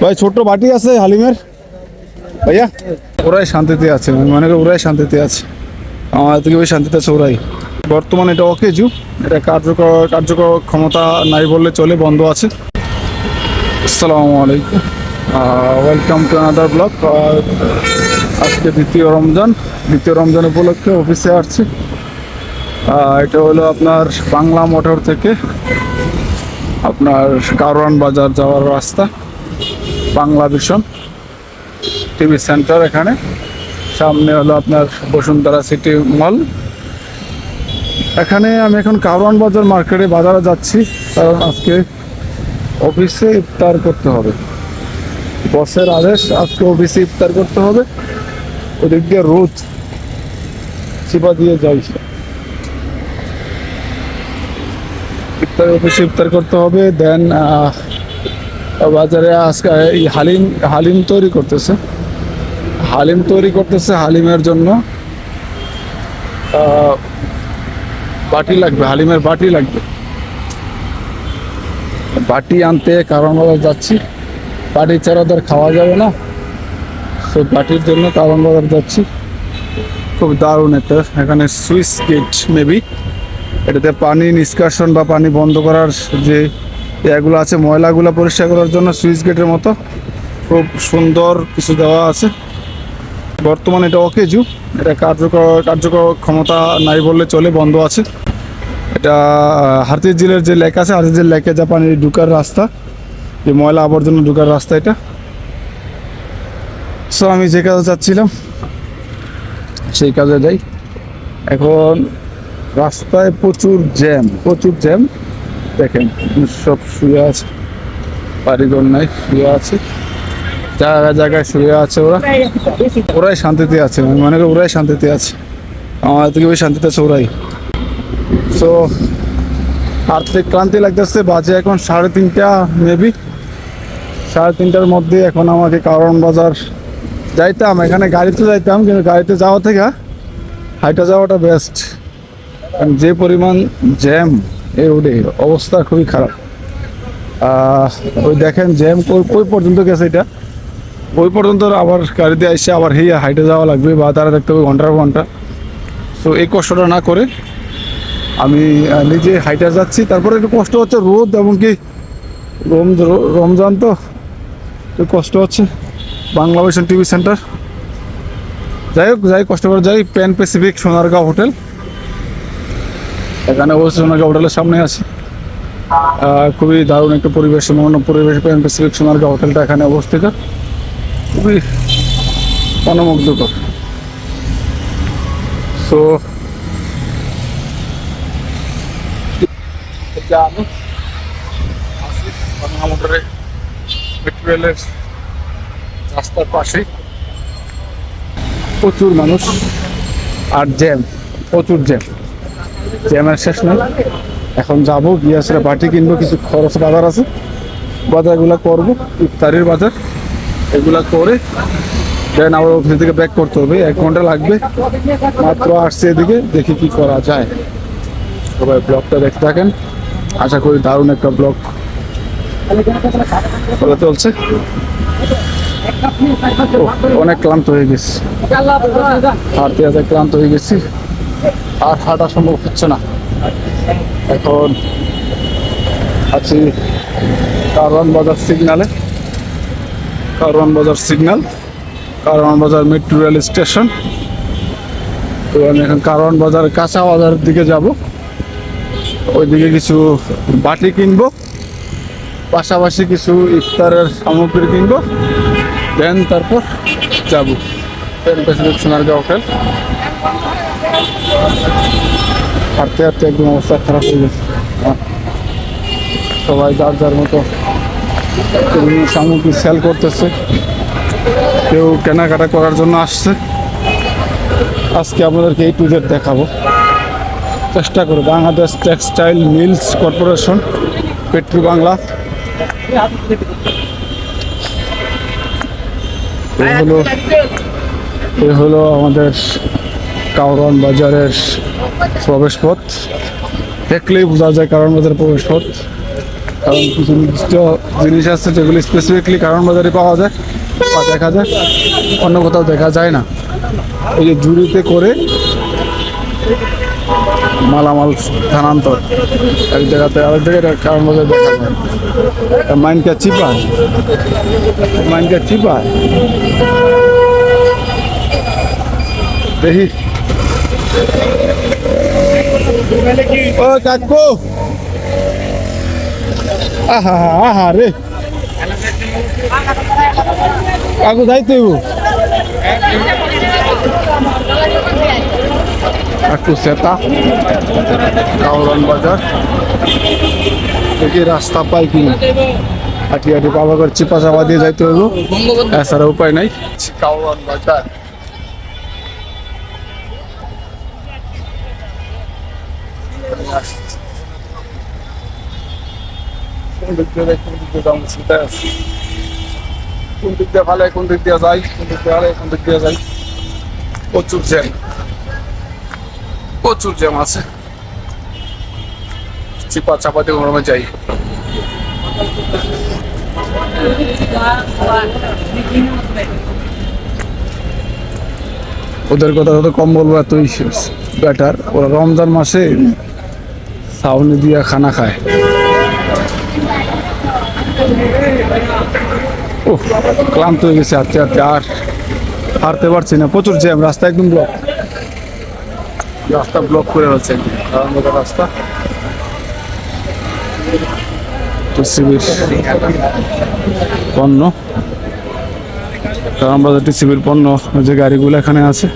ভাই ছোট্ট বাটি আছে হালিমের ভাইয়া, ওরাই শান্তিতে আছে, মানে ওরাই শান্তিতে আছে, আমাদের থেকে ওই শান্তিতে আছে ওরাই। বর্তমানে এটা অকেজু, এটা কার্যকর ক্ষমতা নাই বললে চলে, বন্ধ আছে। আসসালামু আলাইকুম, ওয়েলকাম টু আনাদার ব্লগ। আজকে দ্বিতীয় রমজান উপলক্ষে অফিসে আসছি। এটা হলো আপনার বাংলা মোটর থেকে আপনার কারওয়ান বাজার যাওয়ার রাস্তা, বাংলা ভিশন টিভি সেন্টার। এখানে সামনে হলো আপনার বসুন্ধরা সিটি মল। এখানে আমি এখন কারওয়ান বাজার মার্কেটে বাজারে যাচ্ছি, কারণ আজকে অফিসে ইফতার করতে হবে। বসের আদেশ, আজকে অফিসে ইফতার করতে হবে। ওদিক দিয়ে রোদ চিপা দিয়ে যাই, অফিসে ইফতার করতে হবে। দেন বাজারে আজকে হালিম তৈরি করতেছে। হালিমের জন্য বাটি লাগবে, হালিমের বাটি লাগবে। বাটি আনতে কারওয়ান বাজার যাচ্ছি, বাটি ছাড়া ওদের খাওয়া যাবে না, তো বাটির জন্য কারওয়ান বাজার যাচ্ছি। খুব দারুণ একটা, এখানে সুইচ গেট মেবি, এটাতে পানি নিষ্কাশন বা পানি বন্ধ করার যে এগুলো আছে, ময়লাগুলো পরিষ্কার করার জন্য সুইচ গেটের মতো খুব সুন্দর কিছু দেওয়া আছে। বর্তমানে এটা অকেজু, এটা কার্যকর ক্ষমতা নাই বললে চলে, বন্ধ আছে। এটা হাতিঝিলের যে লেক আছে, হাতিঝিল লেকে যা পানি ঢুকার রাস্তা, যে ময়লা আবর্জনা ঢুকার রাস্তা এটা। সো আমি যে কাজে যাচ্ছিলাম সেই কাজে যাই। এখন রাস্তায় প্রচুর জ্যাম, দেখেন সব শুয়ে আছে, বাড়িঘর নাই, শুয়ে আছে, জায়গায় শুয়ে আছে। ওরাই শান্তিতে আছে, মানে ওরাই শান্তিতে আছে, আমাদের থেকে ওই শান্তিতে আছে ওরাই। সো আর্থিক ক্লান্তি লাগতেছে, বাজে এখন 3:30 মেবি, 3:30টার মধ্যে এখন আমাকে কারওয়ান বাজার যাইতাম। এখানে গাড়িতে যাইতাম, কিন্তু গাড়িতে যাওয়া থেকে হাইটা যাওয়াটা বেস্ট, যে পরিমাণ জ্যাম এই রোডে, অবস্থা খুবই খারাপ। ওই দেখেন জ্যাম কই পর্যন্ত গেছে, এটা ওই পর্যন্ত আবার গাড়িতে এসে আবার হাইটে যাওয়া লাগবে, বা তারা দেখতে হবে ঘন্টার ঘন্টা। সো এই কষ্টটা না করে আমি নিজে হাইটে যাচ্ছি। তারপরে একটু কষ্ট হচ্ছে, রোদ এবং কি রমজান তো একটু কষ্ট হচ্ছে। বাংলা ভিশন টিভি সেন্টার, যাই কষ্ট করে যাই। প্যান প্যাসিফিক সোনারগাঁও হোটেল, এখানে অবশ্যই সোনারগাঁও হোটেলের সামনে আছি। খুবই দারুণ একটা পরিবেশ, মনোরম পরিবেশ। প্যান প্যাসিফিক সোনারগাঁও হোটেলটা এখানে অবস্থিত, খুবই মনোমুগ্ধকর। সো আমি বাংলা মোটরে মেট্রো রেলের রাস্তার পাশে প্রচুর মানুষ আর প্রচুর জ্যামের শেষ নেই। এখন যাবো, গিয়ে আসলে বাটি কিনবো, কিছু খরচ বাজার আছে, বাজারগুলো করবো, ইফতারির বাজার এগুলা করে দেন আবার অফিস থেকে ব্যাক করতে হবে। 1 ঘন্টা লাগবে, মাত্র আসছে এদিকে, দেখি কি করা যায়। সবাই ব্লগটা দেখতে থাকেন, আশা করি দারুণ একটা ব্লগ চলছে। অনেক ক্লান্ত হয়ে গেছি, হাঁটতে ক্লান্ত হয়ে গেছি, আর হাঁটা সম্ভব হচ্ছে না। এখন আছি কারওয়ান বাজার মেট্রো রেল স্টেশন। তো আমি এখন কারওয়ান বাজার কাঁচা বাজারের দিকে যাব, ওইদিকে কিছু বাটি কিনবো, পাশাপাশি কিছু ইফতারের সামগ্রী কিনবো, দেন তারপর যাবো সোনারগাঁও হোটেল। হাঁটতে একদম অবস্থা খারাপ হয়ে গেছে। সবাই যার মতো বিভিন্ন সামগ্রী সেল করতেছে, কেউ কেনাকাটা করার জন্য আসছে। আজকে আপনাদেরকে A to Z দেখাবো চেষ্টা করব। Bangladesh textile mills corporation, Petro Bangla, এ হলো আমাদের কারওয়ান বাজারের প্রবেশ পথ। দেখলেই বোঝা যায় কারওয়ান বাজারের প্রবেশ পথ, কারণ কিছু নির্দিষ্ট জিনিস আছে যেগুলি স্পেসিফিকলি কারণ বাজারে পাওয়া যায় বা দেখা যায়, অন্য কোথাও দেখা যায় না। এই যে ঝুড়িতে করে মালামাল স্থানান্তর এক জায়গাতে আরেক জায়গায় কারণ বাজারে দেখা যায়। মাইন কা চিপা, মাইন কা চিপা দেখি। ও কাকু, আহা আহা রে কাকু যাইতে কাকু সেতা কাউরান বাজার দেখি রাস্তা পাই কিনা। হাঁটি হাঁটি পাবা করে চিপা চাপা দিয়ে যাইতে হইব, এছাড়া উপায় নাই। কাউরান বাজার কোন দিক দিয়ে ভালো, কোন দিক দিয়ে যাই, কোন দিক দিয়ে ভালো, কোন দিক দিয়ে যাই। প্রচুর জ্যাম, প্রচুর জ্যাম আছে। চিপা চাপা দিয়ে গরমে যাই। ওদের কথা যত কম বলবো এতই বেটার। ওরা রমজান মাসে ছাউনি দিয়া খানা খায়। ও ক্লান্ত হয়ে গেছে হাঁটতে হাঁটতে, আর হাঁটতে পারছি না। প্রচুর জ্যাম, রাস্তা একদম ব্লক, রাস্তা ব্লক করে হচ্ছে রাস্তা। টিসিবির পণ্য, রামবাজার টিসিবির পণ্য যে গাড়িগুলো এখানে আছে,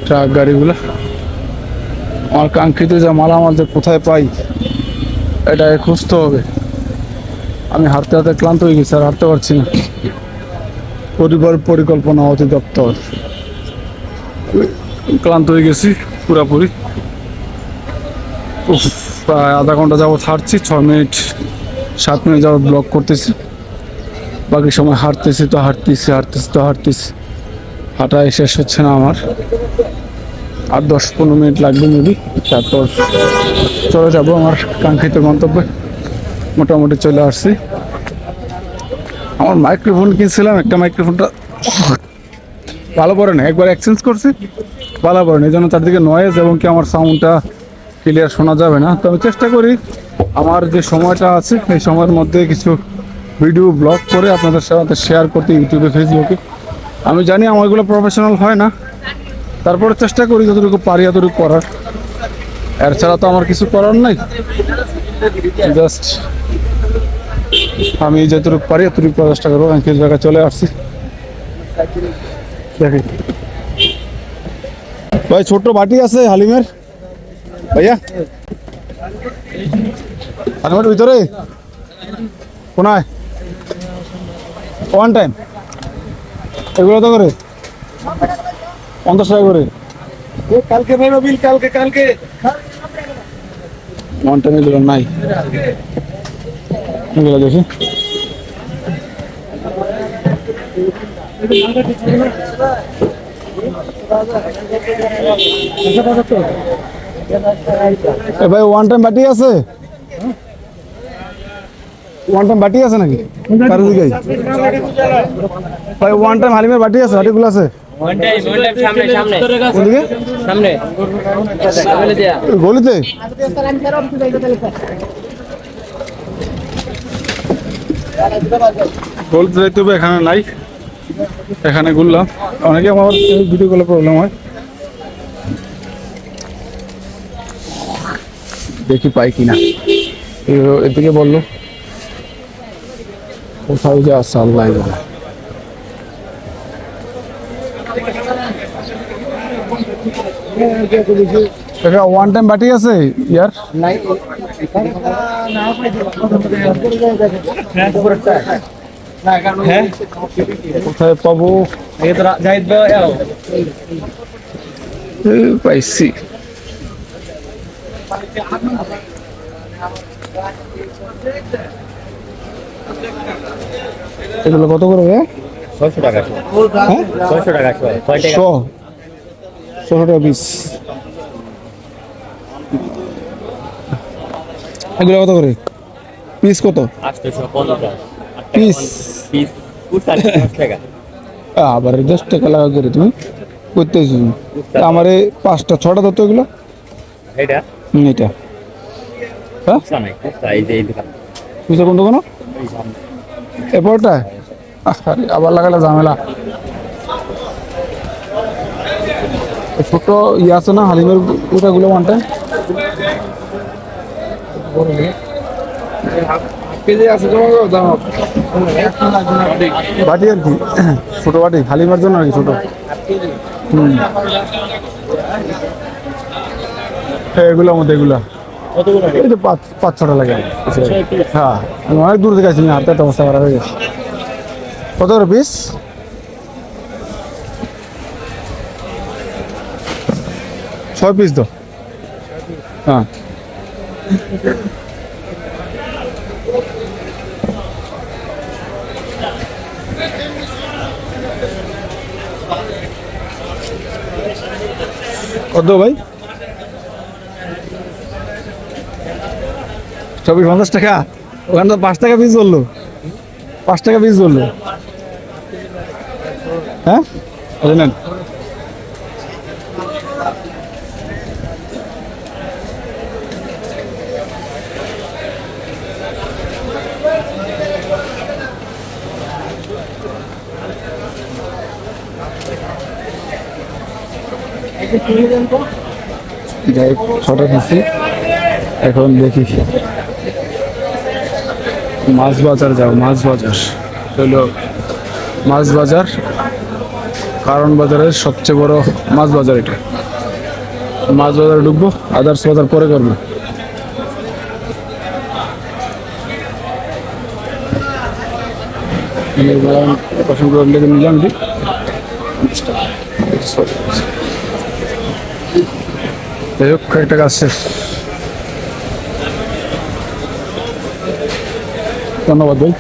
ট্রাক গাড়িগুলো। আমার কাঙ্ক্ষিত যে মালামাল যে কোথায় পাই এটাকে খুঁজতে হবে। আমি হাঁটতে হাঁটতে ক্লান্ত হয়ে গেছি, আর হাঁটতে পারছি না। পরিকল্পনা অধিদপ্তর, ক্লান্ত হয়ে গেছি পুরাপুরি। প্রায় আধা ঘন্টা যাবত হাঁটছি, 6 মিনিট 7 মিনিট যাবত ব্লক করতেছি। বাকি সময় হাঁটতেছি তো হাঁটতেছি, হাঁটতেছি তো হাঁটতেছি। হাঁটাই শেষ হচ্ছে না আমার। আর 10-15 মিনিট লাগবে মেবি, তারপর চলে যাবো আমার কাঙ্ক্ষিত গন্তব্যে। মোটামুটি চলে আসছি। আমার মাইক্রোফোন কিনছিলাম, একটা মাইক্রোফোনটা ভালো পড়ে না, একবার এক্সচেঞ্জ করছি, ভালো পড়ে না। এই জন্য চারদিকে নয়েজ এবং কি আমার সাউন্ডটা ক্লিয়ার শোনা যাবে না। তো আমি চেষ্টা করি আমার যে সময়টা আছে এই সময়ের মধ্যে কিছু ভিডিও ব্লগ করে আপনাদের সাথে শেয়ার করতে ইউটিউবে, ফেসবুকে। আমি জানি আমারগুলো প্রফেশনাল হয় না, তারপরে চেষ্টা করি যতটুকু পারি এতটুকু করার। এর ছাড়া তো আমার কিছু করার নাই। জাস্ট আমি যতটুকু পারি এতটুকু করার চেষ্টা করবো। আমি কিছু জায়গায় চলে আসছি, দেখি। ভাই ছোট্ট বাটি আছে হালিমের, ভাইয়া হালিমের ভিতরে কোনায় ওয়ান টাইম এগুলো তো করে 50 টাকা করে কালকে ভাই বিল, কালকে কালকে ওয়ান টাইম এগুলো নাই। এগুলো দেখি ভাই ওয়ান টাইম বাটি আছে, ওয়ান টাইম বাটি আছে নাকি ভাই? ওয়ান টাইম হালিমের বাটি আছে, বাটিগুলো আছে গলিতে? গলিতে যাইতে হবে, এখানে নাই। এখানে ঘুরলাম, অনেকে আমার ভিডিও কলে প্রবলেম হয়। দেখি পাই কিনা। এদিকে বললো কোথাও যে আছে আল্লাহ জানে। ওয়ান টাইম বাটি আছে ইয়ার? কোথায় পাবো? পাইছি। এগুলো কত করে? 600 টাকা। 600 টাকা, 600 টাকা পিস। এগুলো কত করে? পিস কত? 850 পিস পিস কুরতালি 10 টাকা। আবার 10 টাকা লাগা করে তুমি করতেছি। আমার এই 5টা 6টা ধরতো এগুলো। এটা এটা হ্যাঁ কুরতা নাই, কুরতা এই যে এই দোকান। বুঝতে কোন দোকানো এই সামনে। এরপরটা আরে আবার লাগালে ঝামেলা। ছোট ইয়ে আছে না হালিমের ওটাগুলো ওয়ানটা বাটি আর কি ছোট বাটি হালিমার জন্য আর কি ছোট। হুম এগুলোর মধ্যে এগুলা কতগুলো এই তো 5-6টা লাগে হ্যাঁ আমি অনেক দূর থেকে আসছি হাতে একটা অবস্থা খারাপ হয়ে গেছে। কত করে পিস? 6 পিস তো হ্যাঁ কত ভাই? 50 টাকা ওখানে তো 5 টাকা পিস বললো 5 টাকা পিস বললো হ্যাঁ নেন যাই হোক 6টা দিচ্ছি এখন দেখি মাছ বাজার যাও মাছ বাজার হলো মাছ বাজার কারণ বাজারের সবচেয়ে বড় মাছ বাজার এটা মাছ বাজারে ঢুকবো আদার্স বাজার পরে করবো পছন্দ করলে নিলাম কি যাই হোক কয়েকটা কাজ শেষ ধন্যবাদ ভাই।